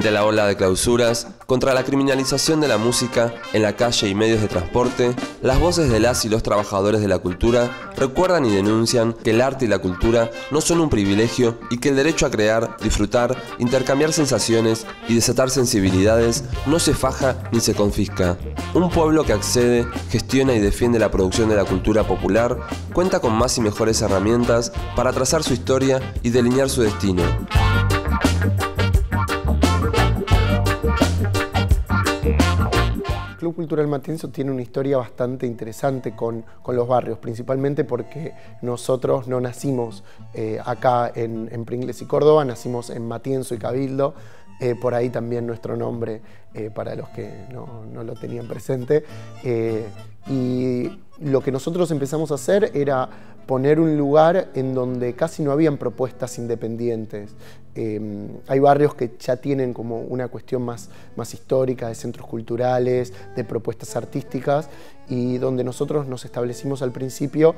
Frente a la ola de clausuras, contra la criminalización de la música en la calle y medios de transporte, las voces de las y los trabajadores de la cultura recuerdan y denuncian que el arte y la cultura no son un privilegio y que el derecho a crear, disfrutar, intercambiar sensaciones y desatar sensibilidades no se faja ni se confisca. Un pueblo que accede, gestiona y defiende la producción de la cultura popular cuenta con más y mejores herramientas para trazar su historia y delinear su destino. Club Cultural Matienzo tiene una historia bastante interesante con los barrios, principalmente porque nosotros no nacimos acá en Pringles y Córdoba, nacimos en Matienzo y Cabildo, por ahí también nuestro nombre para los que no lo tenían presente. Y lo que nosotros empezamos a hacer era poner un lugar en donde casi no habían propuestas independientes. Hay barrios que ya tienen como una cuestión más histórica, de centros culturales, de propuestas artísticas, y donde nosotros nos establecimos al principio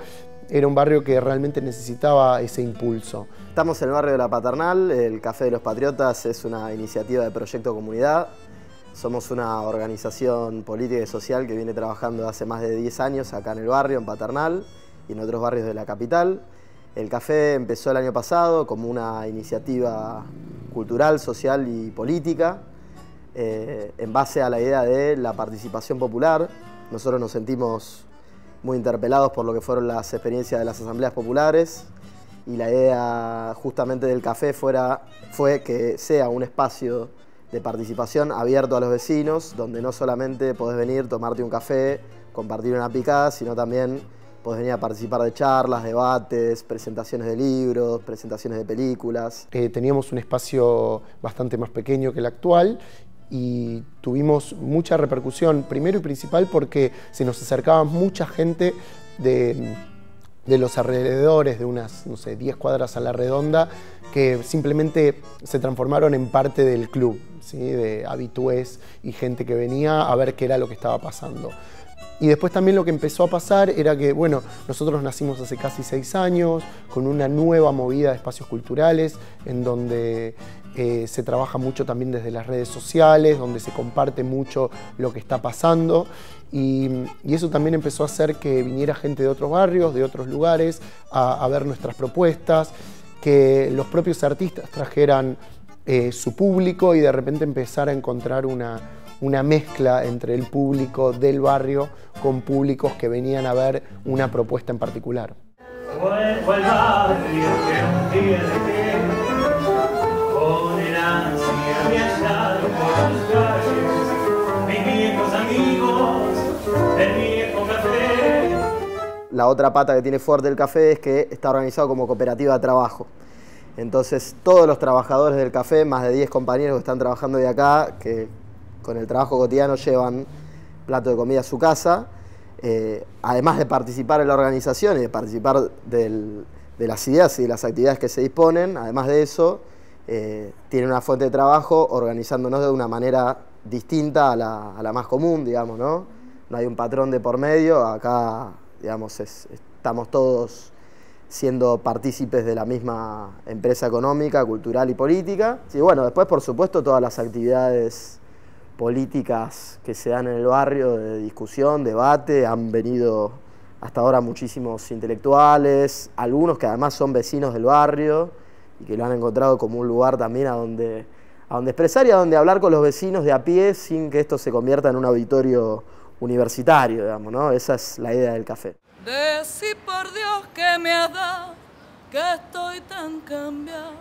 era un barrio que realmente necesitaba ese impulso. Estamos en el barrio de La Paternal, el Café de los Patriotas es una iniciativa de Proyecto Comunidad. Somos una organización política y social que viene trabajando hace más de 10 años acá en el barrio, en Paternal y en otros barrios de la capital. El café empezó el año pasado como una iniciativa cultural, social y política en base a la idea de la participación popular. Nosotros nos sentimos muy interpelados por lo que fueron las experiencias de las asambleas populares y la idea justamente del café fue que sea un espacio de participación abierto a los vecinos, donde no solamente podés venir, tomarte un café, compartir una picada, sino también podés venir a participar de charlas, debates, presentaciones de libros, presentaciones de películas. Teníamos un espacio bastante más pequeño que el actual y tuvimos mucha repercusión, primero y principal porque se nos acercaba mucha gente de los alrededores, de unas, no sé, 10 cuadras a la redonda, que simplemente se transformaron en parte del club, ¿sí? De habitués y gente que venía a ver qué era lo que estaba pasando. Y después también lo que empezó a pasar era que, bueno, nosotros nacimos hace casi 6 años, con una nueva movida de espacios culturales, en donde se trabaja mucho también desde las redes sociales, donde se comparte mucho lo que está pasando. Y eso también empezó a hacer que viniera gente de otros barrios, de otros lugares, a ver nuestras propuestas, que los propios artistas trajeran su público y de repente empezar a encontrar una mezcla entre el público del barrio con públicos que venían a ver una propuesta en particular. Vuelvo al barrio que un día dejé, con el ansia de hallar por sus calles mis viejos amigos del viejo café. La otra pata que tiene fuerte el café es que está organizado como cooperativa de trabajo. Entonces todos los trabajadores del café, más de 10 compañeros que están trabajando de acá, que con el trabajo cotidiano llevan plato de comida a su casa, además de participar en la organización y de participar de las ideas y de las actividades que se disponen, además de eso, tienen una fuente de trabajo organizándonos de una manera distinta a la más común, digamos, ¿no? No hay un patrón de por medio, acá, digamos, estamos todos siendo partícipes de la misma empresa económica, cultural y política. Y bueno, después, por supuesto, todas las actividades políticas que se dan en el barrio, de discusión, debate, han venido hasta ahora muchísimos intelectuales, algunos que además son vecinos del barrio y que lo han encontrado como un lugar también a donde expresar y a donde hablar con los vecinos de a pie sin que esto se convierta en un auditorio universitario, digamos, ¿no? Esa es la idea del café. Decí por Dios que me has dado, que estoy tan cambiado,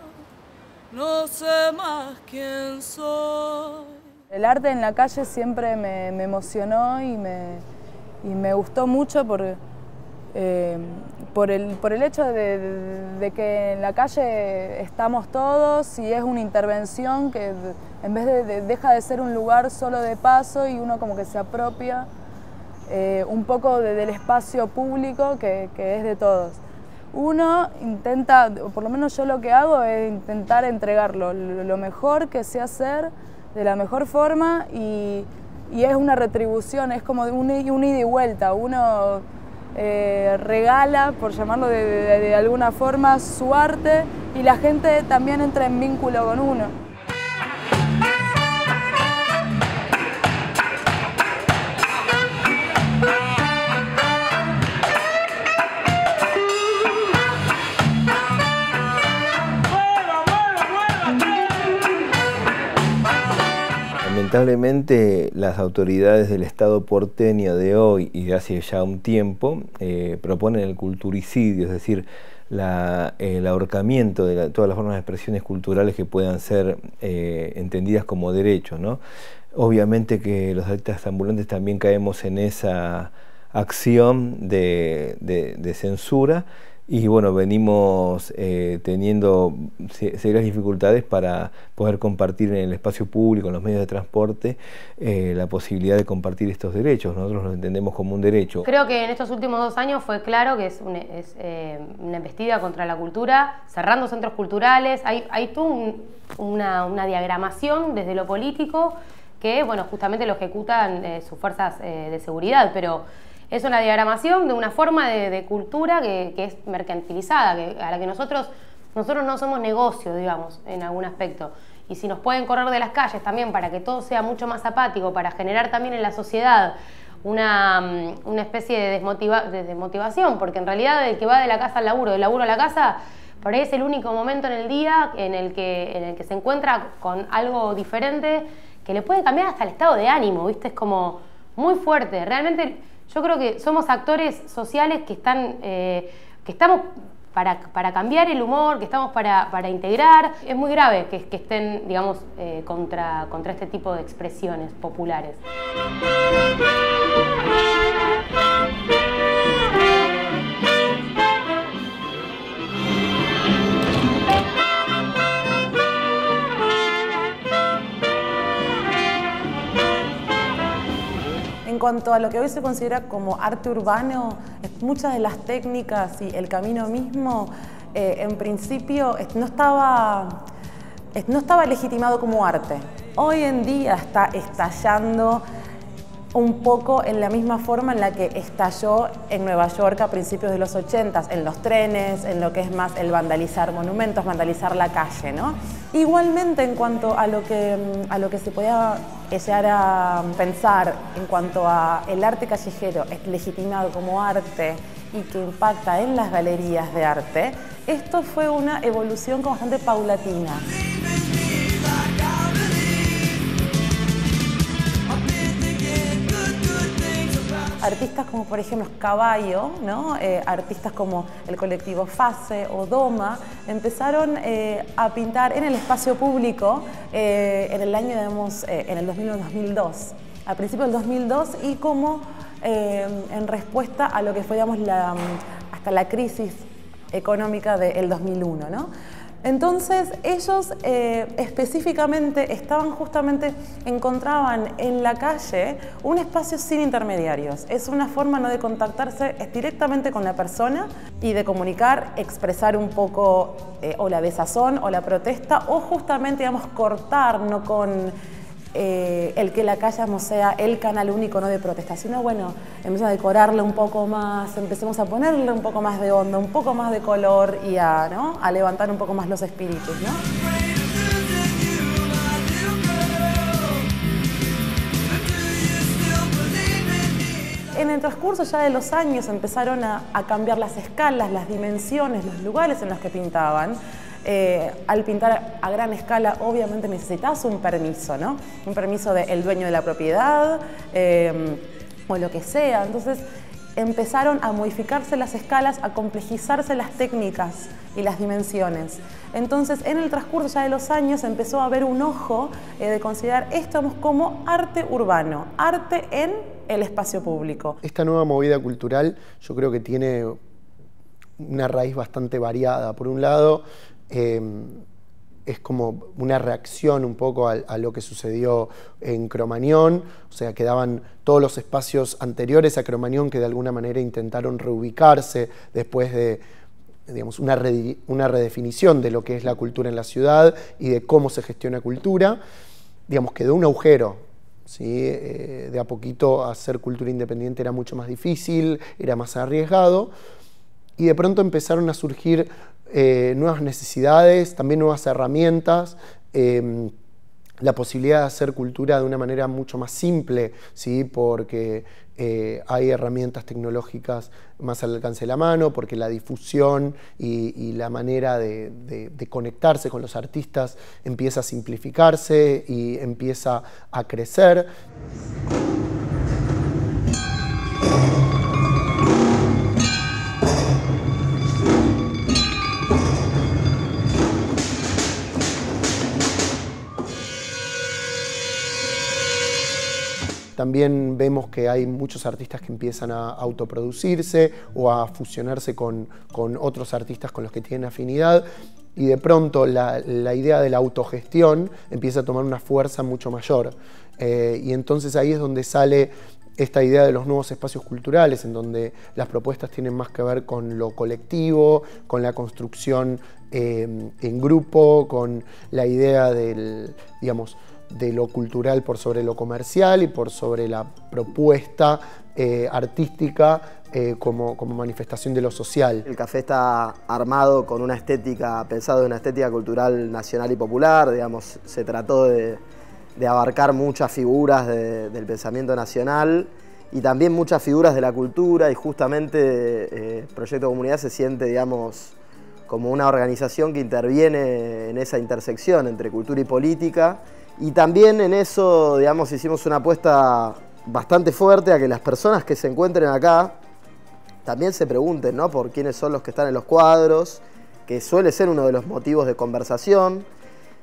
no sé más quién soy. El arte en la calle siempre me emocionó y me gustó mucho por el hecho de que en la calle estamos todos y es una intervención que en vez de deja de ser un lugar solo de paso y uno como que se apropia un poco del espacio público que es de todos. Uno intenta, o por lo menos yo lo que hago es intentar entregarlo lo mejor que sé hacer, de la mejor forma y es una retribución, es como un ida y vuelta. Uno regala, por llamarlo de alguna forma, su arte y la gente también entra en vínculo con uno. Lamentablemente las autoridades del Estado porteño de hoy y de hace ya un tiempo proponen el culturicidio, es decir, el ahorcamiento de todas las formas de expresiones culturales que puedan ser entendidas como derechos, ¿no? Obviamente que los artistas ambulantes también caemos en esa acción de censura, y bueno, venimos teniendo serias dificultades para poder compartir en el espacio público, en los medios de transporte, la posibilidad de compartir estos derechos. Nosotros los entendemos como un derecho. Creo que en estos últimos 2 años fue claro que es una embestida contra la cultura, cerrando centros culturales. Hay toda una diagramación desde lo político que, bueno, justamente lo ejecutan sus fuerzas de seguridad, pero es una diagramación de una forma de cultura que es mercantilizada, a la que nosotros no somos negocio, digamos, en algún aspecto. Y si nos pueden correr de las calles también para que todo sea mucho más apático, para generar también en la sociedad una especie de desmotivación, porque en realidad el que va de la casa al laburo, del laburo a la casa, por ahí es el único momento en el día en el que se encuentra con algo diferente que le puede cambiar hasta el estado de ánimo, ¿viste? Es como muy fuerte. Realmente yo creo que somos actores sociales que estamos para cambiar el humor, que estamos para integrar. Es muy grave que estén, digamos, contra este tipo de expresiones populares. En cuanto a lo que hoy se considera como arte urbano, muchas de las técnicas y el camino mismo, en principio, no estaba legitimado como arte. Hoy en día está estallando un poco en la misma forma en la que estalló en Nueva York a principios de los 80s, en los trenes, en lo que es más el vandalizar monumentos, vandalizar la calle, ¿no? Igualmente, en cuanto a lo que se podía llegar a pensar en cuanto a el arte callejero es legitimado como arte y que impacta en las galerías de arte, esto fue una evolución bastante paulatina. Artistas como por ejemplo Caballo, ¿no? Artistas como el colectivo Fase o Doma empezaron a pintar en el espacio público en el año, digamos, en el 2001-2002, a principios del 2002, y como en respuesta a lo que fue, digamos, hasta la crisis económica del 2001, ¿no? Entonces ellos específicamente encontraban en la calle un espacio sin intermediarios. Es una forma, ¿no?, de contactarse directamente con la persona y de comunicar, expresar un poco o la desazón o la protesta, o justamente, digamos, cortar, no con el que la calle no sea el canal único, ¿no?, de protesta, sino, bueno, empezamos a decorarla un poco más, empecemos a ponerle un poco más de onda, un poco más de color y ¿no?, a levantar un poco más los espíritus, ¿no? En el transcurso ya de los años empezaron a cambiar las escalas, las dimensiones, los lugares en los que pintaban. Al pintar a gran escala, obviamente necesitas un permiso, ¿no? Un permiso del dueño de la propiedad o lo que sea. Entonces empezaron a modificarse las escalas, a complejizarse las técnicas y las dimensiones. Entonces, en el transcurso ya de los años empezó a haber un ojo de considerar esto como arte urbano, arte en el espacio público. Esta nueva movida cultural yo creo que tiene una raíz bastante variada. Por un lado, es como una reacción un poco a lo que sucedió en Cromañón, o sea, quedaban todos los espacios anteriores a Cromañón que de alguna manera intentaron reubicarse después de, digamos, una redefinición de lo que es la cultura en la ciudad y de cómo se gestiona cultura. Digamos, quedó un agujero, ¿sí? De a poquito hacer cultura independiente era mucho más difícil, era más arriesgado, y de pronto empezaron a surgir nuevas necesidades, también nuevas herramientas, la posibilidad de hacer cultura de una manera mucho más simple, ¿sí? Porque hay herramientas tecnológicas más al alcance de la mano, porque la difusión y la manera de conectarse con los artistas empieza a simplificarse y empieza a crecer. También vemos que hay muchos artistas que empiezan a autoproducirse o a fusionarse con otros artistas con los que tienen afinidad, y de pronto la idea de la autogestión empieza a tomar una fuerza mucho mayor. Y entonces ahí es donde sale esta idea de los nuevos espacios culturales, en donde las propuestas tienen más que ver con lo colectivo, con la construcción en grupo, con la idea del, digamos, de lo cultural por sobre lo comercial y por sobre la propuesta artística como manifestación de lo social. El café está armado con una estética, pensado en una estética cultural nacional y popular, digamos, se trató de abarcar muchas figuras del pensamiento nacional y también muchas figuras de la cultura, y justamente Proyecto Comunidad se siente, digamos, como una organización que interviene en esa intersección entre cultura y política. Y también en eso, digamos, hicimos una apuesta bastante fuerte a que las personas que se encuentren acá también se pregunten, ¿no?, por quiénes son los que están en los cuadros, que suele ser uno de los motivos de conversación.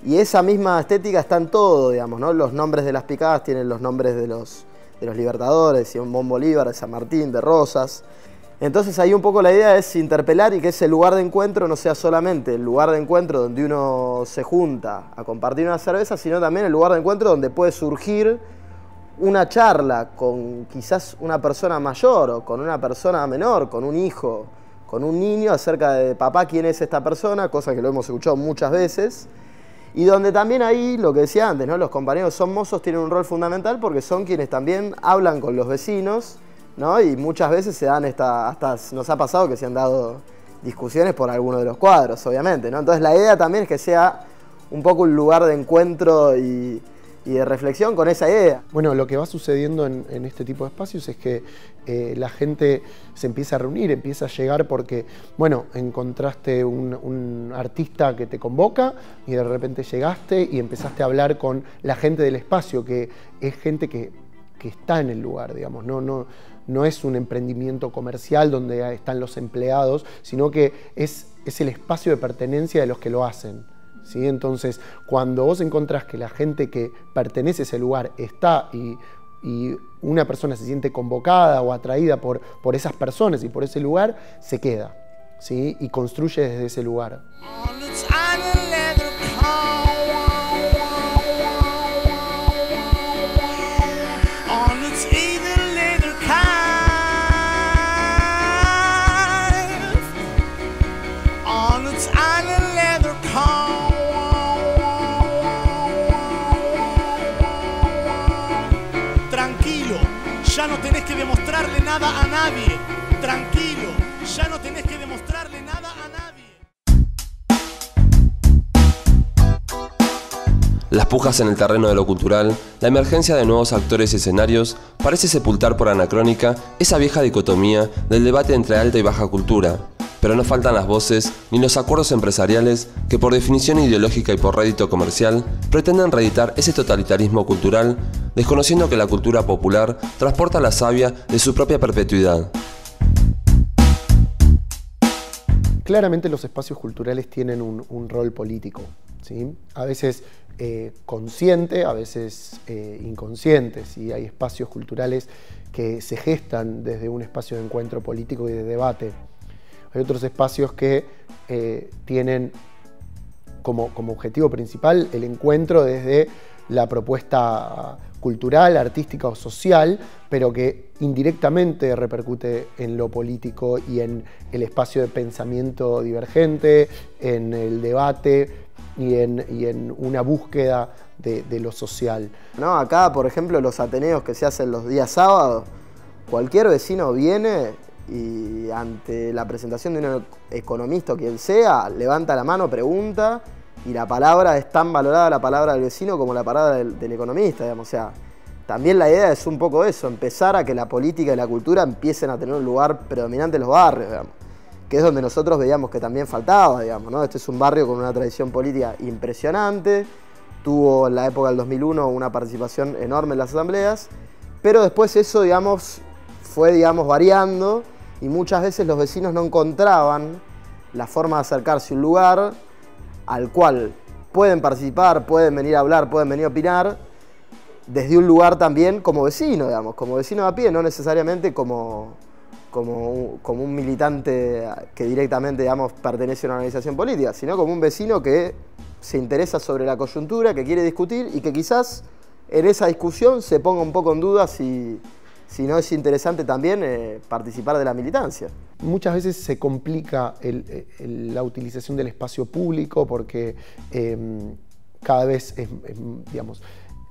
Y esa misma estética está en todo, digamos, ¿no? Los nombres de las picadas tienen los nombres de los libertadores, de Simón Bolívar, de San Martín, de Rosas. Entonces ahí un poco la idea es interpelar y que ese lugar de encuentro no sea solamente el lugar de encuentro donde uno se junta a compartir una cerveza, sino también el lugar de encuentro donde puede surgir una charla con quizás una persona mayor o con una persona menor, con un hijo, con un niño, acerca de papá, quién es esta persona, cosa que lo hemos escuchado muchas veces. Y donde también ahí, lo que decía antes, ¿no?, los compañeros Son Mozos tienen un rol fundamental porque son quienes también hablan con los vecinos, ¿no? Y muchas veces se dan hasta nos ha pasado que se han dado discusiones por alguno de los cuadros, obviamente, ¿no? Entonces la idea también es que sea un poco un lugar de encuentro y de reflexión con esa idea. Bueno, lo que va sucediendo en este tipo de espacios es que la gente se empieza a reunir, empieza a llegar porque, bueno, encontraste un artista que te convoca y de repente llegaste y empezaste a hablar con la gente del espacio, que es gente que está en el lugar, digamos, no es un emprendimiento comercial donde están los empleados, sino que es el espacio de pertenencia de los que lo hacen, ¿sí? Entonces, cuando vos encontrás que la gente que pertenece a ese lugar está y una persona se siente convocada o atraída por esas personas y por ese lugar, se queda, ¿sí? Y construye desde ese lugar. Ya no tenés que demostrarle nada a nadie. Tranquilo, ya no tenés que demostrarle nada a nadie. Las pujas en el terreno de lo cultural, la emergencia de nuevos actores y escenarios, parece sepultar por anacrónica esa vieja dicotomía del debate entre alta y baja cultura. Pero no faltan las voces ni los acuerdos empresariales que por definición ideológica y por rédito comercial pretenden reeditar ese totalitarismo cultural, desconociendo que la cultura popular transporta la savia de su propia perpetuidad. Claramente los espacios culturales tienen un rol político, ¿sí? A veces consciente, a veces inconsciente, ¿sí? Hay espacios culturales que se gestan desde un espacio de encuentro político y de debate. Hay otros espacios que tienen como objetivo principal el encuentro desde la propuesta cultural, artística o social, pero que indirectamente repercute en lo político y en el espacio de pensamiento divergente, en el debate y en una búsqueda de lo social. No, acá, por ejemplo, los ateneos que se hacen los días sábados, cualquier vecino viene y ante la presentación de un economista o quien sea, levanta la mano, pregunta Y la palabra es tan valorada, la palabra del vecino, como la palabra del economista, digamos. O sea, también la idea es un poco eso, empezar a que la política y la cultura empiecen a tener un lugar predominante en los barrios, digamos, que es donde nosotros veíamos que también faltaba, digamos, ¿no? Este es un barrio con una tradición política impresionante, tuvo en la época del 2001 una participación enorme en las asambleas, pero después eso, digamos, fue, digamos, variando y muchas veces los vecinos no encontraban la forma de acercarse a un lugar al cual pueden participar, pueden venir a hablar, pueden venir a opinar, desde un lugar también como vecino, digamos, como vecino de a pie, no necesariamente como un militante que directamente, digamos, pertenece a una organización política, sino como un vecino que se interesa sobre la coyuntura, que quiere discutir y que quizás en esa discusión se ponga un poco en duda si no es interesante también participar de la militancia. Muchas veces se complica la utilización del espacio público porque cada vez digamos,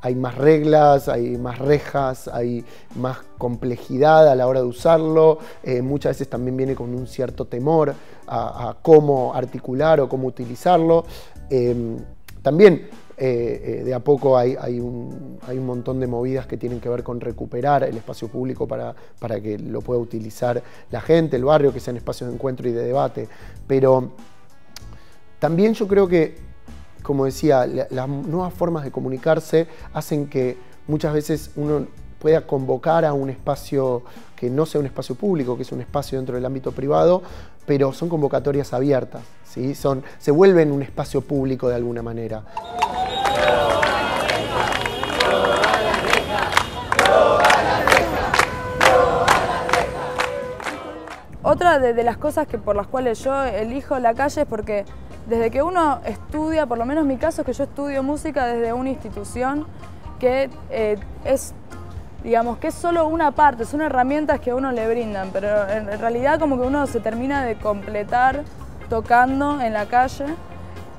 hay más reglas, hay más rejas, hay más complejidad a la hora de usarlo. Muchas veces también viene con un cierto temor a cómo articular o cómo utilizarlo. También de a poco hay un montón de movidas que tienen que ver con recuperar el espacio público para que lo pueda utilizar la gente, el barrio, que sean espacios de encuentro y de debate. Pero también yo creo que, como decía, las nuevas formas de comunicarse hacen que muchas veces uno pueda convocar a un espacio que no sea un espacio público, que es un espacio dentro del ámbito privado, pero son convocatorias abiertas, ¿sí? Se vuelven un espacio público de alguna manera. Otra de las cosas por las cuales yo elijo la calle es porque desde que uno estudia, por lo menos en mi caso es que yo estudio música desde una institución que digamos que es solo una parte, son herramientas que a uno le brindan, pero en realidad como que uno se termina de completar tocando en la calle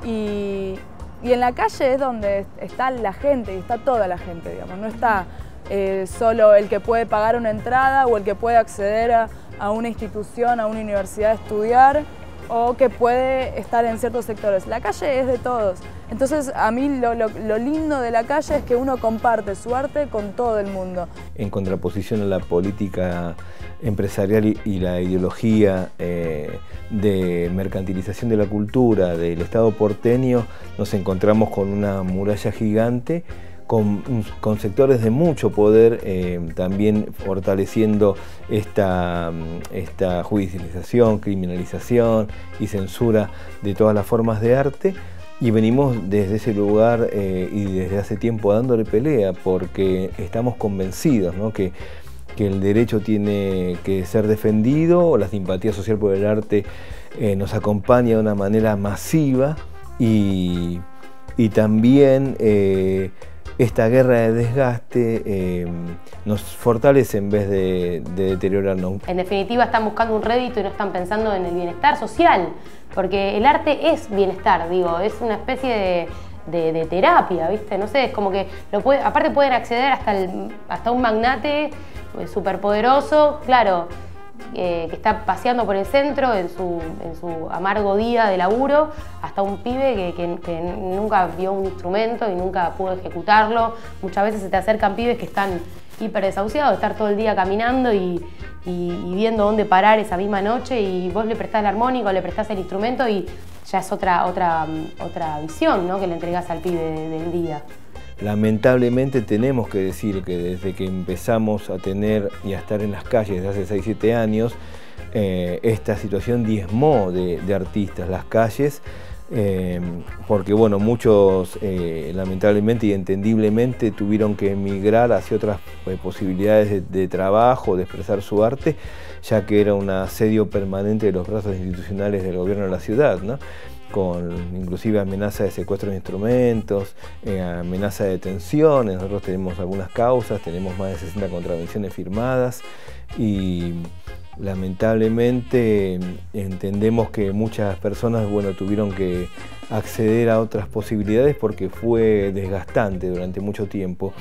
y en la calle es donde está la gente y está toda la gente, digamos, no está solo el que puede pagar una entrada o el que puede acceder a una institución, a una universidad a estudiar o que puede estar en ciertos sectores. La calle es de todos. Entonces, a mí lo lindo de la calle es que uno comparte su arte con todo el mundo. En contraposición a la política empresarial y la ideología de mercantilización de la cultura del Estado porteño, nos encontramos con una muralla gigante, con sectores de mucho poder, también fortaleciendo esta judicialización, criminalización y censura de todas las formas de arte. Y venimos desde ese lugar y desde hace tiempo dándole pelea porque estamos convencidos, ¿no?, que el derecho tiene que ser defendido, la simpatía social por el arte nos acompaña de una manera masiva y también esta guerra de desgaste nos fortalece en vez de deteriorarnos. En definitiva están buscando un rédito y no están pensando en el bienestar social, porque el arte es bienestar, digo, es una especie de terapia, ¿viste? No sé, es como que aparte pueden acceder hasta un magnate superpoderoso, claro, que está paseando por el centro en su amargo día de laburo, hasta un pibe que nunca vio un instrumento y nunca pudo ejecutarlo. Muchas veces se te acercan pibes que están hiper desahuciados, de estar todo el día caminando y viendo dónde parar esa misma noche, y vos le prestás el armónico, le prestás el instrumento y ya es otra visión, ¿no?, que le entregás al pibe del día. Lamentablemente tenemos que decir que desde que empezamos a tener y a estar en las calles desde hace 6-7 años, esta situación diezmó de artistas las calles, porque bueno, muchos lamentablemente y entendiblemente tuvieron que emigrar hacia otras posibilidades de trabajo, de expresar su arte, ya que era un asedio permanente de los brazos institucionales del gobierno de la ciudad, ¿no?, con inclusive amenaza de secuestro de instrumentos, amenaza de detenciones. Nosotros tenemos algunas causas, tenemos más de 60 contravenciones firmadas y lamentablemente entendemos que muchas personas, bueno, tuvieron que acceder a otras posibilidades porque fue desgastante durante mucho tiempo.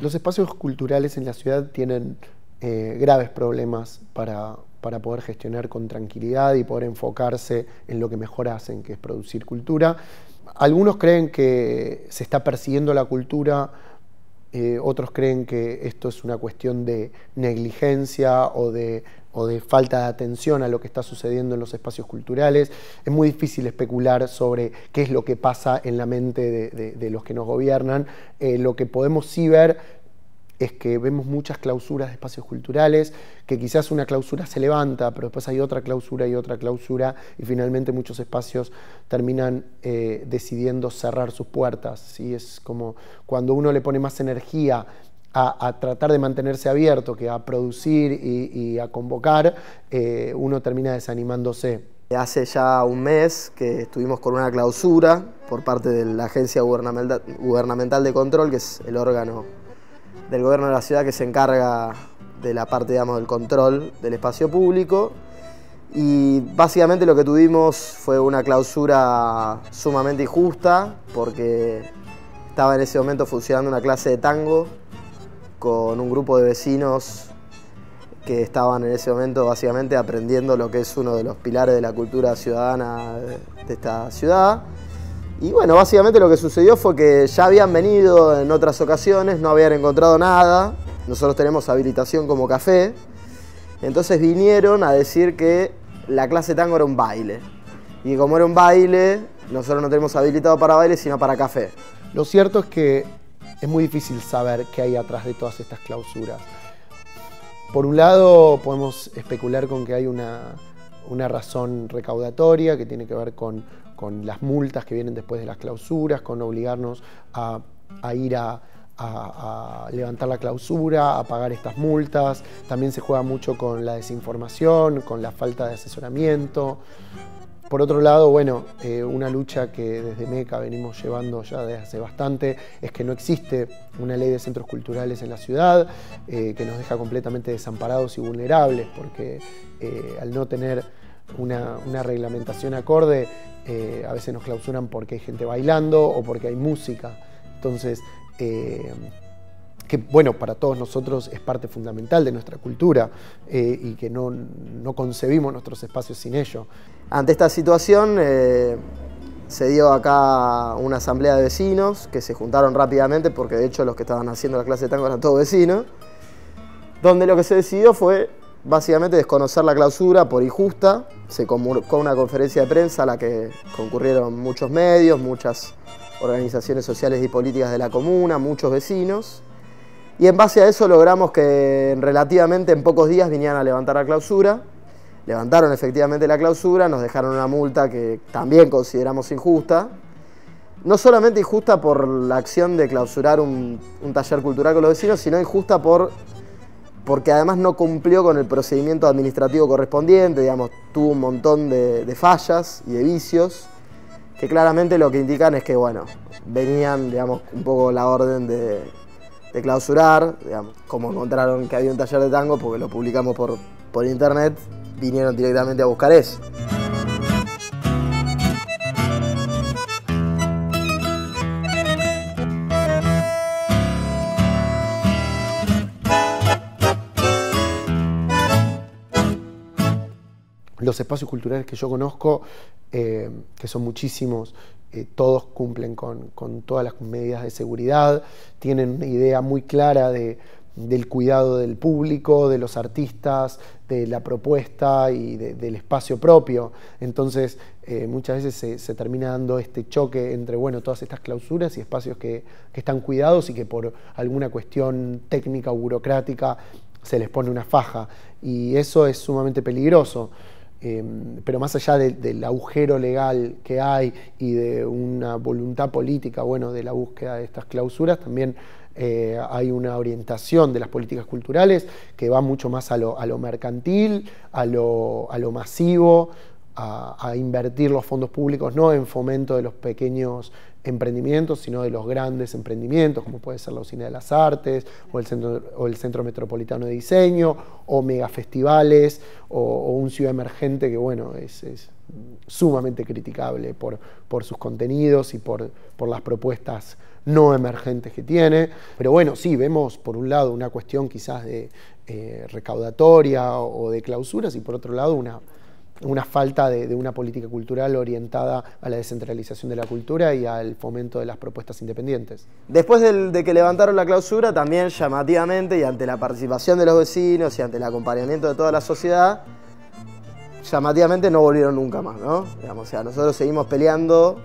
Los espacios culturales en la ciudad tienen graves problemas para poder gestionar con tranquilidad y poder enfocarse en lo que mejor hacen, que es producir cultura. Algunos creen que se está persiguiendo la cultura, otros creen que esto es una cuestión de negligencia o de falta de atención a lo que está sucediendo en los espacios culturales. Es muy difícil especular sobre qué es lo que pasa en la mente de los que nos gobiernan. Lo que podemos sí ver es que vemos muchas clausuras de espacios culturales, que quizás una clausura se levanta, pero después hay otra clausura y finalmente muchos espacios terminan decidiendo cerrar sus puertas, ¿sí? Es como cuando uno le pone más energía a tratar de mantenerse abierto que a producir y a convocar, uno termina desanimándose. Hace ya un mes que estuvimos con una clausura por parte de la Agencia Gubernamental de Control, que es el órgano del gobierno de la ciudad que se encarga de la parte, digamos, del control del espacio público. Y básicamente lo que tuvimos fue una clausura sumamente injusta, porque estaba en ese momento funcionando una clase de tango con un grupo de vecinos que estaban en ese momento básicamente aprendiendo lo que es uno de los pilares de la cultura ciudadana de esta ciudad. Y bueno, básicamente lo que sucedió fue que ya habían venido en otras ocasiones, no habían encontrado nada. Nosotros tenemos habilitación como café. Entonces vinieron a decir que la clase tango era un baile. Y como era un baile, nosotros no tenemos habilitado para baile, sino para café. Lo cierto es que es muy difícil saber qué hay atrás de todas estas clausuras. Por un lado, podemos especular con que hay una razón recaudatoria que tiene que ver con las multas que vienen después de las clausuras, con obligarnos a ir a levantar la clausura, a pagar estas multas. También se juega mucho con la desinformación, con la falta de asesoramiento. Por otro lado, bueno, una lucha que desde MECA venimos llevando ya desde hace bastante es que no existe una ley de centros culturales en la ciudad, que nos deja completamente desamparados y vulnerables, porque al no tener una reglamentación acorde, a veces nos clausuran porque hay gente bailando o porque hay música. Entonces, que bueno, para todos nosotros es parte fundamental de nuestra cultura y que no concebimos nuestros espacios sin ello. Ante esta situación se dio acá una asamblea de vecinos que se juntaron rápidamente, porque de hecho los que estaban haciendo la clase de tango eran todos vecinos, donde lo que se decidió fue básicamente desconocer la clausura por injusta. Se convocó una conferencia de prensa a la que concurrieron muchos medios, muchas organizaciones sociales y políticas de la comuna, muchos vecinos. Y en base a eso logramos que relativamente en pocos días vinieran a levantar la clausura. Levantaron efectivamente la clausura, nos dejaron una multa que también consideramos injusta. No solamente injusta por la acción de clausurar un taller cultural con los vecinos, sino injusta porque además no cumplió con el procedimiento administrativo correspondiente, digamos, tuvo un montón de fallas y de vicios, que claramente lo que indican es que, bueno, venían, digamos, un poco la orden de clausurar, digamos, como encontraron que había un taller de tango, porque lo publicamos por internet, vinieron directamente a buscar eso. Los espacios culturales que yo conozco, que son muchísimos, todos cumplen con todas las medidas de seguridad, tienen una idea muy clara del cuidado del público, de los artistas, de la propuesta y del espacio propio. Entonces, muchas veces se termina dando este choque entre, bueno, todas estas clausuras y espacios que están cuidados y que por alguna cuestión técnica o burocrática se les pone una faja. Y eso es sumamente peligroso. Pero más allá del agujero legal que hay y de una voluntad política, bueno, de la búsqueda de estas clausuras, también hay una orientación de las políticas culturales que va mucho más a lo mercantil, a lo masivo, a invertir los fondos públicos no en fomento de los pequeños emprendimientos, sino de los grandes emprendimientos, como puede ser la Usina de las Artes, o el Centro Metropolitano de Diseño, o megafestivales, o un Ciudad Emergente que, bueno, es sumamente criticable por sus contenidos y por las propuestas no emergentes que tiene. Pero bueno, sí, vemos por un lado una cuestión quizás de recaudatoria o de clausuras, y por otro lado una falta de una política cultural orientada a la descentralización de la cultura y al fomento de las propuestas independientes. Después de que levantaron la clausura, también llamativamente, y ante la participación de los vecinos y ante el acompañamiento de toda la sociedad, llamativamente no volvieron nunca más, ¿no? Digamos, o sea, nosotros seguimos peleando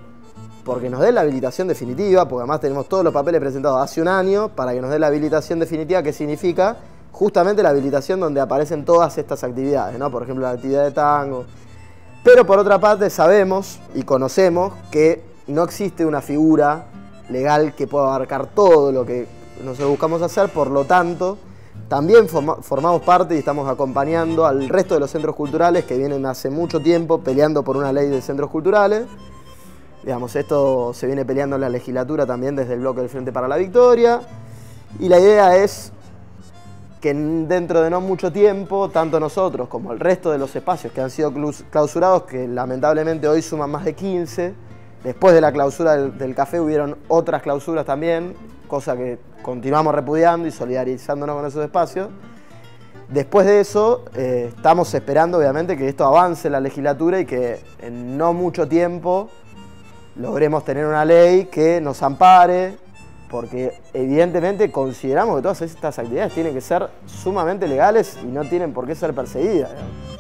porque nos den la habilitación definitiva, porque además tenemos todos los papeles presentados hace un año para que nos den la habilitación definitiva, que significa justamente la habilitación donde aparecen todas estas actividades, ¿no? Por ejemplo, la actividad de tango. Pero por otra parte sabemos y conocemos que no existe una figura legal que pueda abarcar todo lo que nosotros buscamos hacer, por lo tanto, también formamos parte y estamos acompañando al resto de los centros culturales que vienen hace mucho tiempo peleando por una ley de centros culturales. Digamos, esto se viene peleando en la legislatura también desde el bloque del Frente para la Victoria, y la idea es que dentro de no mucho tiempo, tanto nosotros como el resto de los espacios que han sido clausurados, que lamentablemente hoy suman más de 15, después de la clausura del café hubieron otras clausuras también, cosa que continuamos repudiando y solidarizándonos con esos espacios. Después de eso, estamos esperando obviamente que esto avance en la legislatura y que en no mucho tiempo logremos tener una ley que nos ampare, porque evidentemente consideramos que todas estas actividades tienen que ser sumamente legales y no tienen por qué ser perseguidas, ¿no?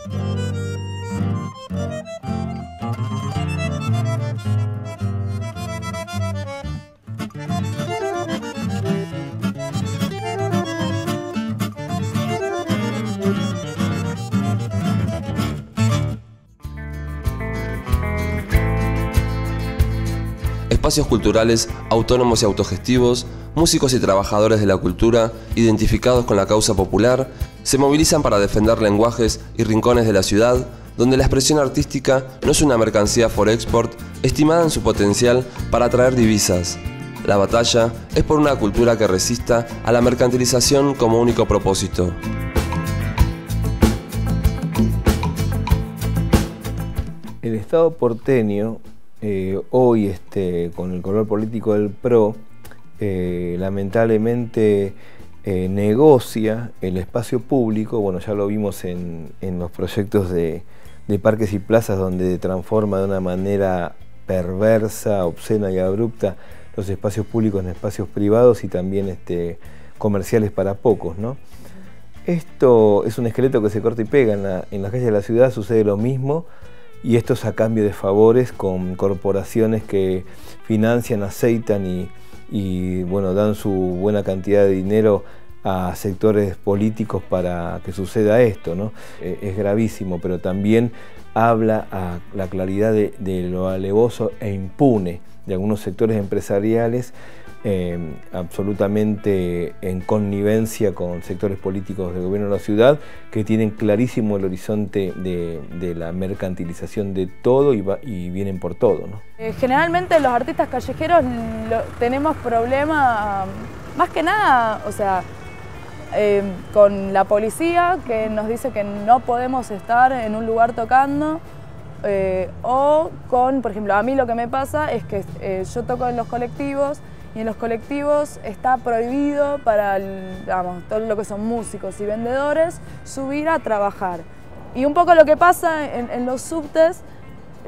Espacios culturales autónomos y autogestivos, músicos y trabajadores de la cultura, identificados con la causa popular, se movilizan para defender lenguajes y rincones de la ciudad, donde la expresión artística no es una mercancía for export, estimada en su potencial para atraer divisas. La batalla es por una cultura que resista a la mercantilización como único propósito. El Estado porteño, hoy con el color político del PRO, lamentablemente negocia el espacio público. Bueno, ya lo vimos en los proyectos de parques y plazas, donde transforma de una manera perversa, obscena y abrupta los espacios públicos en espacios privados y también comerciales para pocos, ¿no? Esto es un esqueleto que se corta y pega. En las calles de la ciudad sucede lo mismo, y esto es a cambio de favores con corporaciones que financian, aceitan y bueno, dan su buena cantidad de dinero a sectores políticos para que suceda esto, ¿no? Es gravísimo, pero también habla a la claridad de lo alevoso e impune de algunos sectores empresariales, absolutamente en connivencia con sectores políticos del gobierno de la ciudad, que tienen clarísimo el horizonte de la mercantilización de todo y vienen por todo, ¿no? Generalmente los artistas callejeros tenemos problemas, más que nada, o sea, con la policía, que nos dice que no podemos estar en un lugar tocando, o con, por ejemplo, a mí lo que me pasa es que yo toco en los colectivos, y en los colectivos está prohibido para, digamos, todo lo que son músicos y vendedores subir a trabajar. Y un poco lo que pasa en los subtes,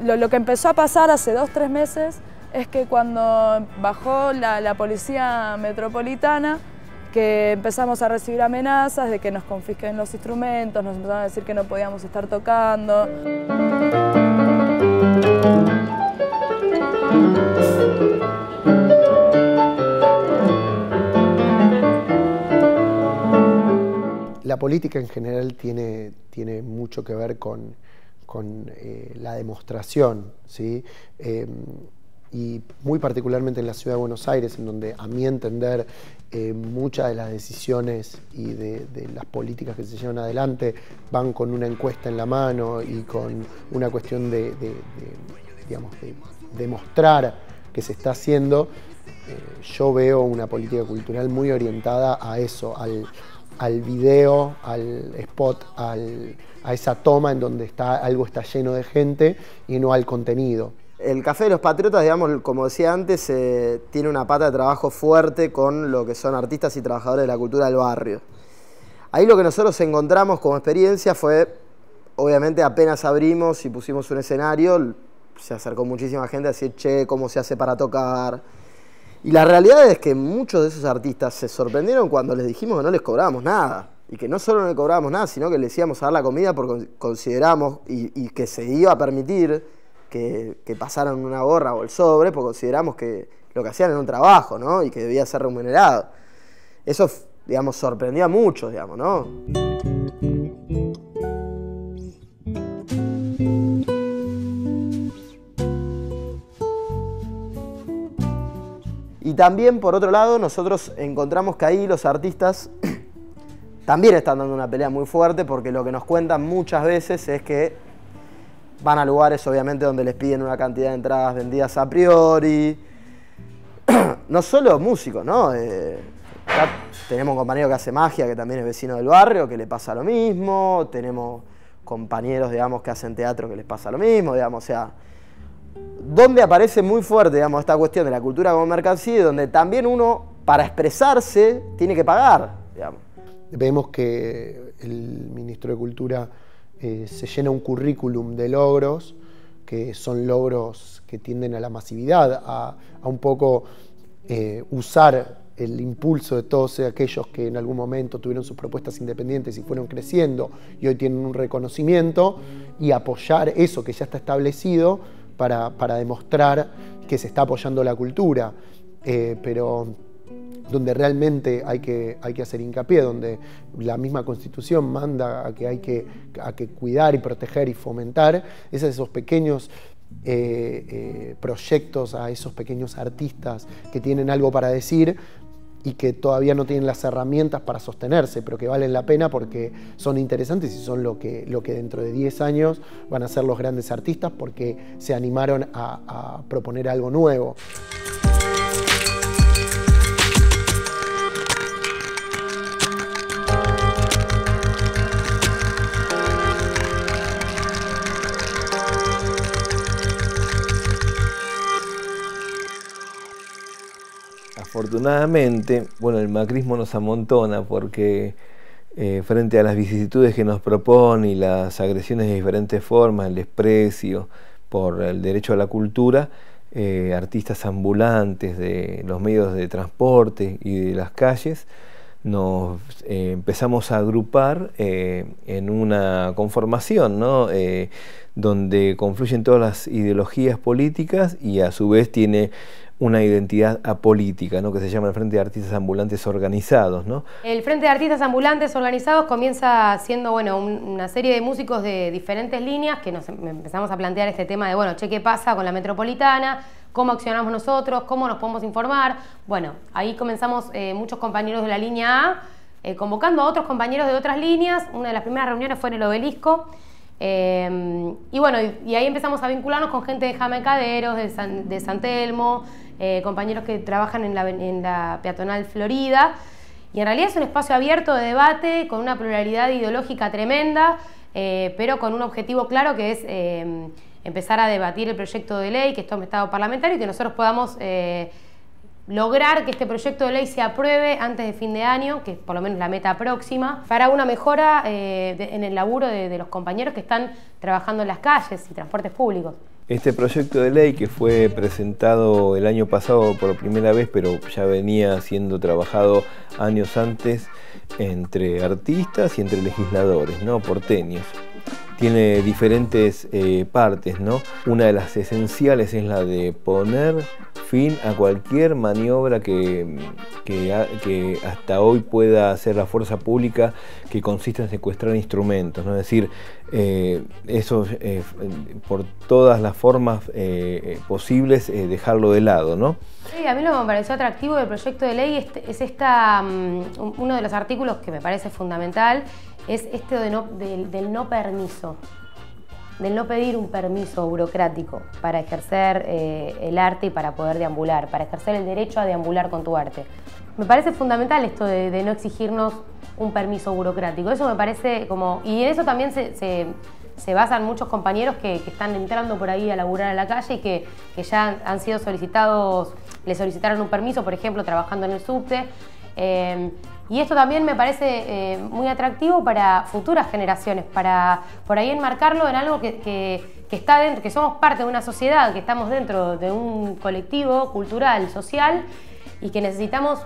lo que empezó a pasar hace 2 o 3 meses, es que cuando bajó la policía metropolitana, que empezamos a recibir amenazas de que nos confisquen los instrumentos, nos empezaron a decir que no podíamos estar tocando. La política en general tiene mucho que ver con la demostración, ¿sí? y muy particularmente en la ciudad de Buenos Aires, en donde a mi entender muchas de las decisiones y de las políticas que se llevan adelante van con una encuesta en la mano y con una cuestión de demostrar que se está haciendo, yo veo una política cultural muy orientada a eso, al video, al spot, a esa toma en donde algo está lleno de gente y no al contenido. El Café de los Patriotas, digamos, como decía antes, tiene una pata de trabajo fuerte con lo que son artistas y trabajadores de la cultura del barrio. Ahí lo que nosotros encontramos como experiencia fue, obviamente apenas abrimos y pusimos un escenario, se acercó muchísima gente a decir, che, ¿cómo se hace para tocar? Y la realidad es que muchos de esos artistas se sorprendieron cuando les dijimos que no les cobrábamos nada. Y que no solo no le cobrábamos nada, sino que les íbamos a dar la comida porque consideramos y que se iba a permitir que pasaran una gorra o el sobre, porque consideramos que lo que hacían era un trabajo, ¿no? Y que debía ser remunerado. Eso, digamos, sorprendió a muchos, digamos, ¿no? Y también, por otro lado, nosotros encontramos que ahí los artistas también están dando una pelea muy fuerte, porque lo que nos cuentan muchas veces es que van a lugares, obviamente, donde les piden una cantidad de entradas vendidas a priori. No solo músicos, ¿no? Tenemos un compañero que hace magia, que también es vecino del barrio, que le pasa lo mismo. Tenemos compañeros, digamos, que hacen teatro, que les pasa lo mismo, digamos, o sea, donde aparece muy fuerte, digamos, esta cuestión de la cultura como mercancía, y donde también uno, para expresarse, tiene que pagar, digamos. Vemos que el ministro de Cultura se llena un currículum de logros, que son logros que tienden a la masividad, a un poco usar el impulso de todos aquellos que en algún momento tuvieron sus propuestas independientes y fueron creciendo y hoy tienen un reconocimiento, y apoyar eso que ya está establecido para demostrar que se está apoyando la cultura, pero donde realmente hay que hacer hincapié, donde la misma Constitución manda a que hay que cuidar y proteger y fomentar esos pequeños proyectos, a esos pequeños artistas que tienen algo para decir y que todavía no tienen las herramientas para sostenerse, pero que valen la pena porque son interesantes y son lo que dentro de 10 años van a ser los grandes artistas, porque se animaron a proponer algo nuevo. Afortunadamente, bueno, el macrismo nos amontona porque frente a las vicisitudes que nos propone y las agresiones de diferentes formas, el desprecio por el derecho a la cultura, artistas ambulantes de los medios de transporte y de las calles, nos empezamos a agrupar en una conformación, ¿no? Donde confluyen todas las ideologías políticas y a su vez tiene una identidad apolítica, ¿no? Que se llama el Frente de Artistas Ambulantes Organizados, ¿no? El Frente de Artistas Ambulantes Organizados comienza siendo, bueno, una serie de músicos de diferentes líneas que nos empezamos a plantear este tema de, bueno, che, ¿qué pasa con la metropolitana? ¿Cómo accionamos nosotros? ¿Cómo nos podemos informar? Bueno, ahí comenzamos muchos compañeros de la línea A, convocando a otros compañeros de otras líneas. Una de las primeras reuniones fue en el Obelisco. Y bueno, y ahí empezamos a vincularnos con gente de Jamecaderos, de San Telmo, compañeros que trabajan en la peatonal Florida, y en realidad es un espacio abierto de debate con una pluralidad ideológica tremenda, pero con un objetivo claro, que es empezar a debatir el proyecto de ley que está en estado parlamentario y que nosotros podamos lograr que este proyecto de ley se apruebe antes de fin de año, que es por lo menos la meta próxima, para una mejora en el laburo de los compañeros que están trabajando en las calles y transportes públicos. Este proyecto de ley, que fue presentado el año pasado por primera vez, pero ya venía siendo trabajado años antes entre artistas y entre legisladores, ¿no? Porteños. tiene diferentes partes, ¿no? Una de las esenciales es la de poner fin a cualquier maniobra que hasta hoy pueda hacer la fuerza pública, que consiste en secuestrar instrumentos, ¿no? Es decir, eso por todas las formas posibles dejarlo de lado, ¿no? Sí, a mí lo que me pareció atractivo del proyecto de ley es uno de los artículos que me parece fundamental, es del no permiso, del no pedir un permiso burocrático para ejercer el arte y para poder deambular, para ejercer el derecho a deambular con tu arte. Me parece fundamental esto de no exigirnos un permiso burocrático. Eso me parece como... Y en eso también se basan muchos compañeros que están entrando por ahí a laburar a la calle y que ya han sido solicitados, les solicitaron un permiso, por ejemplo, trabajando en el subte. Y esto también me parece muy atractivo para futuras generaciones, para por ahí enmarcarlo en algo que está dentro, que somos parte de una sociedad, que estamos dentro de un colectivo cultural, social, y que necesitamos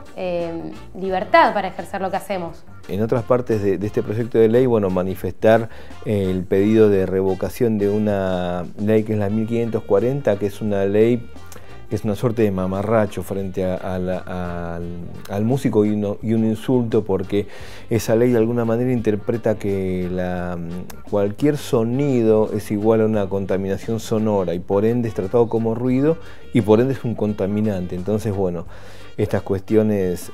libertad para ejercer lo que hacemos. En otras partes de este proyecto de ley, bueno, manifestar el pedido de revocación de una ley que es la 1540, que es una ley que es una suerte de mamarracho frente al músico y un insulto, porque esa ley de alguna manera interpreta que cualquier sonido es igual a una contaminación sonora y por ende es tratado como ruido y por ende es un contaminante. Entonces, bueno, estas cuestiones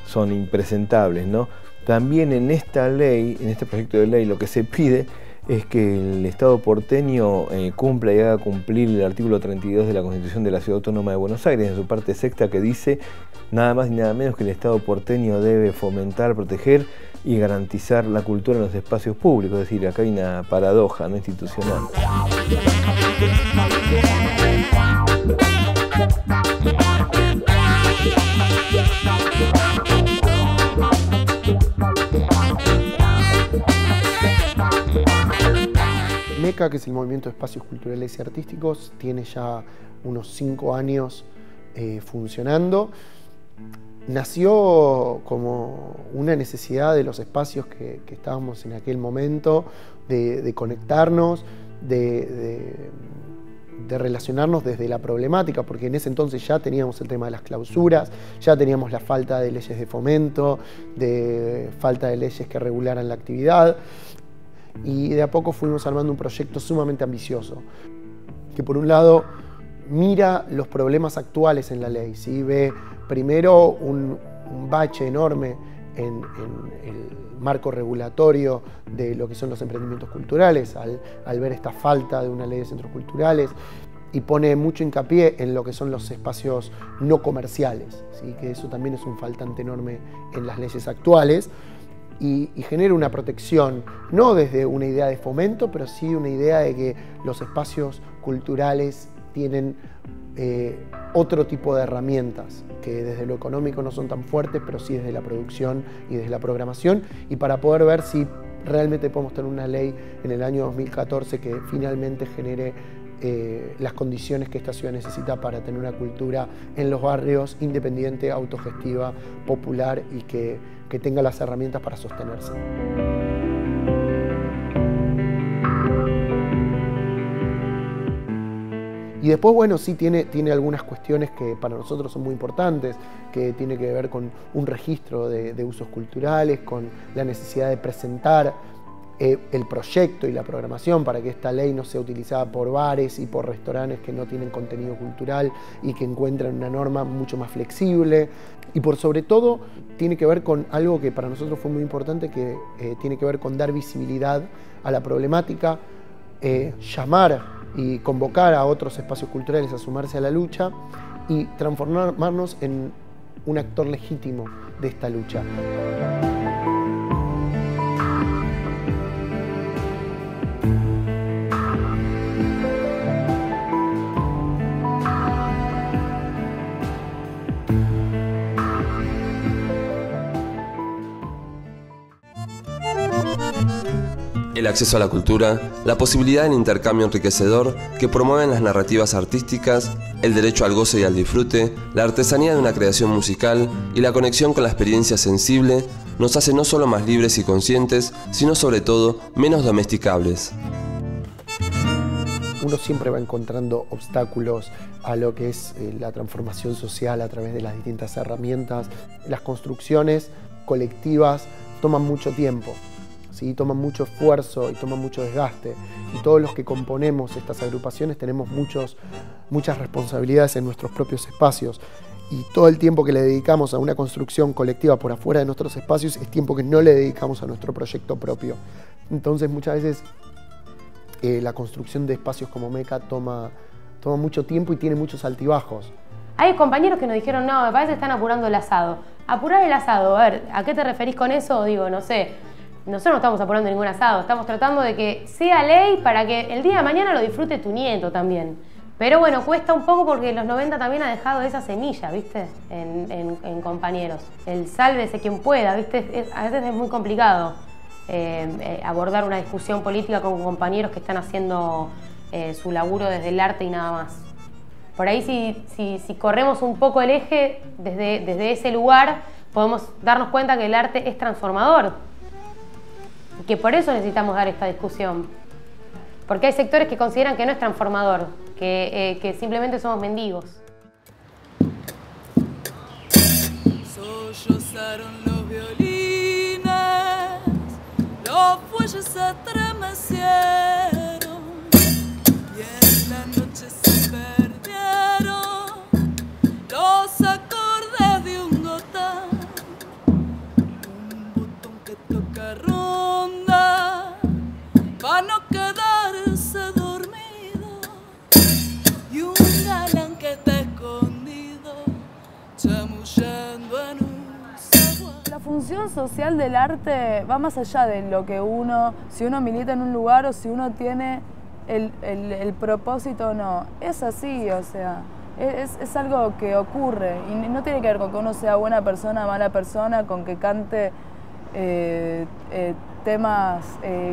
son impresentables, ¿no? También en esta ley, en este proyecto de ley, lo que se pide es que el Estado porteño cumpla y haga cumplir el artículo 32 de la Constitución de la Ciudad Autónoma de Buenos Aires, en su parte sexta, que dice nada más y nada menos que el Estado porteño debe fomentar, proteger y garantizar la cultura en los espacios públicos. Es decir, acá hay una paradoja no institucional. MECA, que es el Movimiento de Espacios Culturales y Artísticos, tiene ya unos 5 años funcionando. Nació como una necesidad de los espacios que estábamos en aquel momento, de conectarnos, de relacionarnos desde la problemática, porque en ese entonces ya teníamos el tema de las clausuras, ya teníamos la falta de leyes de fomento, de falta de leyes que regularan la actividad, y de a poco fuimos armando un proyecto sumamente ambicioso, que por un lado mira los problemas actuales en la ley, ¿sí? Ve primero un bache enorme en el marco regulatorio de lo que son los emprendimientos culturales, al ver esta falta de una ley de centros culturales, y pone mucho hincapié en lo que son los espacios no comerciales, ¿sí? Que eso también es un faltante enorme en las leyes actuales, y genera una protección, no desde una idea de fomento, pero sí una idea de que los espacios culturales tienen otro tipo de herramientas, que desde lo económico no son tan fuertes, pero sí desde la producción y desde la programación, y para poder ver si realmente podemos tener una ley en el año 2014 que finalmente genere las condiciones que esta ciudad necesita para tener una cultura en los barrios independiente, autogestiva, popular y que tenga las herramientas para sostenerse. Y después, bueno, sí tiene algunas cuestiones que para nosotros son muy importantes, que tiene que ver con un registro de usos culturales, con la necesidad de presentar el proyecto y la programación para que esta ley no sea utilizada por bares y por restaurantes que no tienen contenido cultural y que encuentran una norma mucho más flexible. Y por sobre todo tiene que ver con algo que para nosotros fue muy importante, que tiene que ver con dar visibilidad a la problemática, llamar y convocar a otros espacios culturales a sumarse a la lucha y transformarnos en un actor legítimo de esta lucha. El acceso a la cultura, la posibilidad del intercambio enriquecedor que promueven las narrativas artísticas, el derecho al goce y al disfrute, la artesanía de una creación musical y la conexión con la experiencia sensible nos hace no solo más libres y conscientes, sino sobre todo menos domesticables. Uno siempre va encontrando obstáculos a lo que es la transformación social a través de las distintas herramientas. Las construcciones colectivas toman mucho tiempo, ¿sí? Toman mucho esfuerzo y toman mucho desgaste. Y todos los que componemos estas agrupaciones tenemos muchas responsabilidades en nuestros propios espacios. Y todo el tiempo que le dedicamos a una construcción colectiva por afuera de nuestros espacios es tiempo que no le dedicamos a nuestro proyecto propio. Entonces muchas veces la construcción de espacios como Meca toma mucho tiempo y tiene muchos altibajos. Hay compañeros que nos dijeron, no, me parece que están apurando el asado. Apurar el asado, a ver, ¿a qué te referís con eso? Digo, no sé, nosotros no estamos apurando ningún asado, estamos tratando de que sea ley para que el día de mañana lo disfrute tu nieto también. Pero bueno, cuesta un poco porque en los 90 también ha dejado esa semilla, ¿viste? En compañeros. El sálvese quien pueda, ¿viste? A veces es muy complicado abordar una discusión política con compañeros que están haciendo su laburo desde el arte y nada más. Por ahí si corremos un poco el eje desde ese lugar, podemos darnos cuenta que el arte es transformador. Y que por eso necesitamos dar esta discusión. Porque hay sectores que consideran que no es transformador, que simplemente somos mendigos. Sollozaron los violines, los fuelles se estremecieron y en la noche se perdieron los acordes de un gotán, un botón que toca ronda para no quedarse dormido y un galán que está escondido chamullando en un zaguán. La función social del arte va más allá de lo que si uno milita en un lugar o si uno tiene el propósito o no. Es así, o sea, es algo que ocurre y no tiene que ver con que uno sea buena persona, mala persona, con que cante temas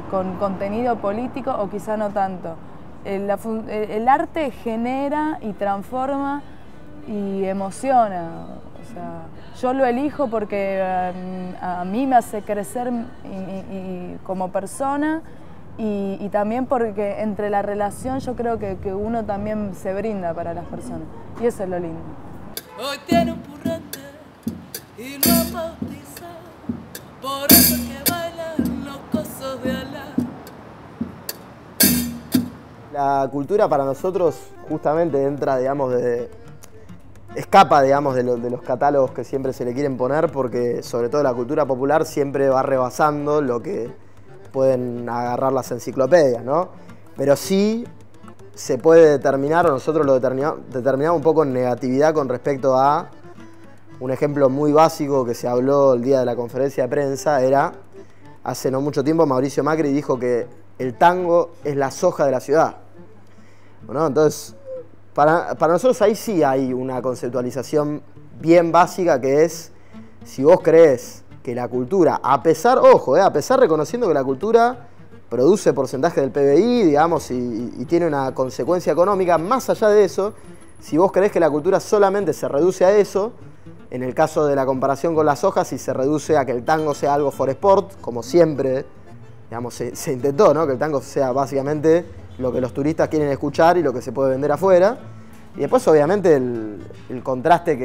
con contenido político o quizá no tanto. El arte genera y transforma y emociona. O sea, yo lo elijo porque a mí me hace crecer como persona y también porque entre la relación yo creo que uno también se brinda para las personas y eso es lo lindo. Hoy tiene un purrete y lo ha bautizado, por eso que bailan los cosos de Alá. La cultura para nosotros justamente entra, digamos, escapa, digamos, de los catálogos que siempre se le quieren poner, porque sobre todo la cultura popular siempre va rebasando lo que pueden agarrar las enciclopedias, ¿no? Pero sí se puede determinar, o nosotros lo determinamos un poco en negatividad con respecto a un ejemplo muy básico que se habló el día de la conferencia de prensa, era hace no mucho tiempo Mauricio Macri dijo que el tango es la soja de la ciudad. Bueno, entonces, para nosotros ahí sí hay una conceptualización bien básica que es, si vos creés que la cultura, a pesar reconociendo que la cultura produce porcentaje del PBI, digamos, y tiene una consecuencia económica, más allá de eso, si vos creés que la cultura solamente se reduce a eso, en el caso de la comparación con las hojas, si se reduce a que el tango sea algo for sport, como siempre, digamos, se intentó, ¿no? Que el tango sea básicamente lo que los turistas quieren escuchar y lo que se puede vender afuera. Y después, obviamente, el contraste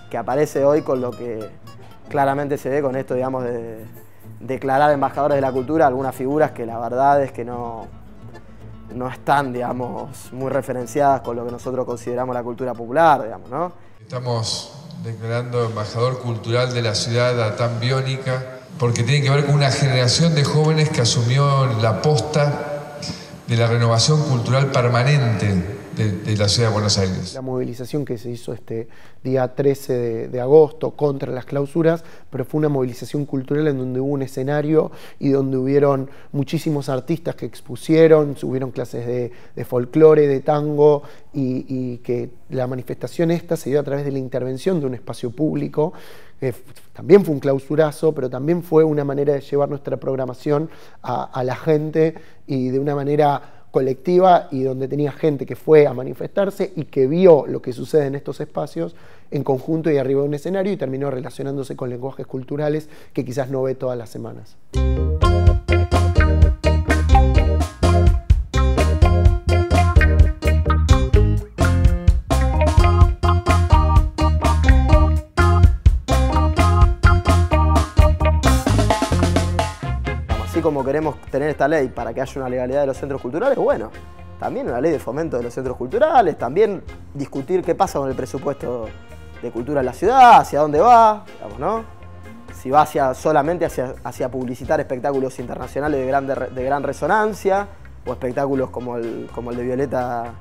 que aparece hoy con lo que claramente se ve con esto, digamos, de declarar embajadores de la cultura algunas figuras que la verdad es que no están, digamos, muy referenciadas con lo que nosotros consideramos la cultura popular, digamos, ¿no? Estamos declarando embajador cultural de la ciudad a Tan Biónica porque tiene que ver con una generación de jóvenes que asumió la posta de la renovación cultural permanente de la ciudad de Buenos Aires. La movilización que se hizo este día 13 de agosto contra las clausuras, pero fue una movilización cultural en donde hubo un escenario y donde hubieron muchísimos artistas que expusieron, hubieron clases de folclore, de tango, y que la manifestación esta se dio a través de la intervención de un espacio público. También fue un clausurazo, pero también fue una manera de llevar nuestra programación a la gente y de una manera colectiva, y donde tenía gente que fue a manifestarse y que vio lo que sucede en estos espacios en conjunto y arriba de un escenario, y terminó relacionándose con lenguajes culturales que quizás no ve todas las semanas. Así como queremos tener esta ley para que haya una legalidad de los centros culturales, bueno, también una ley de fomento de los centros culturales, también discutir qué pasa con el presupuesto de cultura en la ciudad, hacia dónde va, digamos, ¿no? Si va solamente hacia publicitar espectáculos internacionales de gran resonancia, o espectáculos como el de Violeta,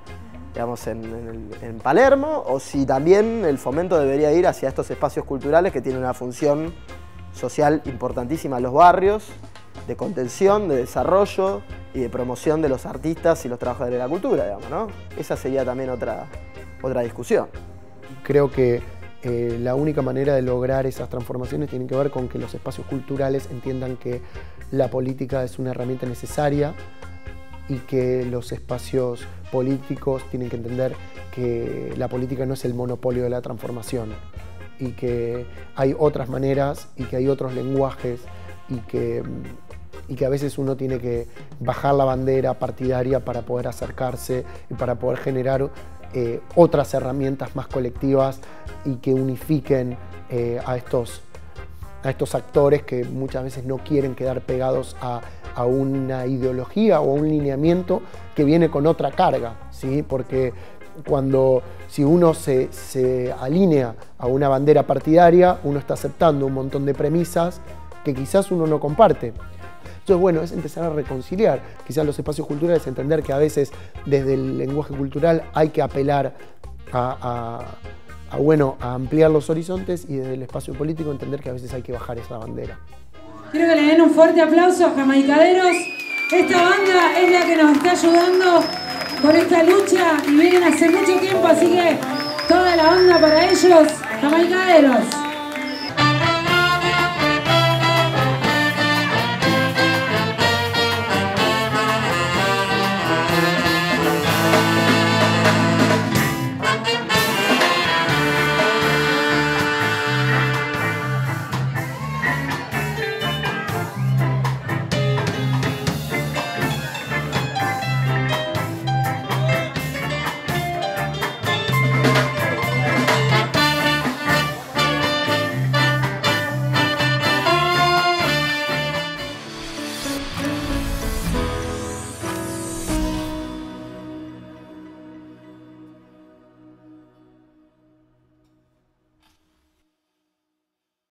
digamos, en Palermo, o si también el fomento debería ir hacia estos espacios culturales que tienen una función social importantísima en los barrios, de contención, de desarrollo y de promoción de los artistas y los trabajadores de la cultura, digamos, ¿no? Esa sería también otra discusión. Creo que la única manera de lograr esas transformaciones tiene que ver con que los espacios culturales entiendan que la política es una herramienta necesaria, y que los espacios políticos tienen que entender que la política no es el monopolio de la transformación, y que hay otras maneras y que hay otros lenguajes, y que a veces uno tiene que bajar la bandera partidaria para poder acercarse y para poder generar otras herramientas más colectivas y que unifiquen a estos actores que muchas veces no quieren quedar pegados a una ideología o a un lineamiento que viene con otra carga, ¿sí? Porque si uno se alinea a una bandera partidaria, uno está aceptando un montón de premisas que quizás uno no comparte. Entonces, bueno, es empezar a reconciliar. Quizás los espacios culturales, entender que a veces desde el lenguaje cultural hay que apelar a ampliar los horizontes, y desde el espacio político entender que a veces hay que bajar esa bandera. Quiero que le den un fuerte aplauso a Jamaicaderos. Esta banda es la que nos está ayudando con esta lucha y vienen hace mucho tiempo, así que toda la banda para ellos, Jamaicaderos.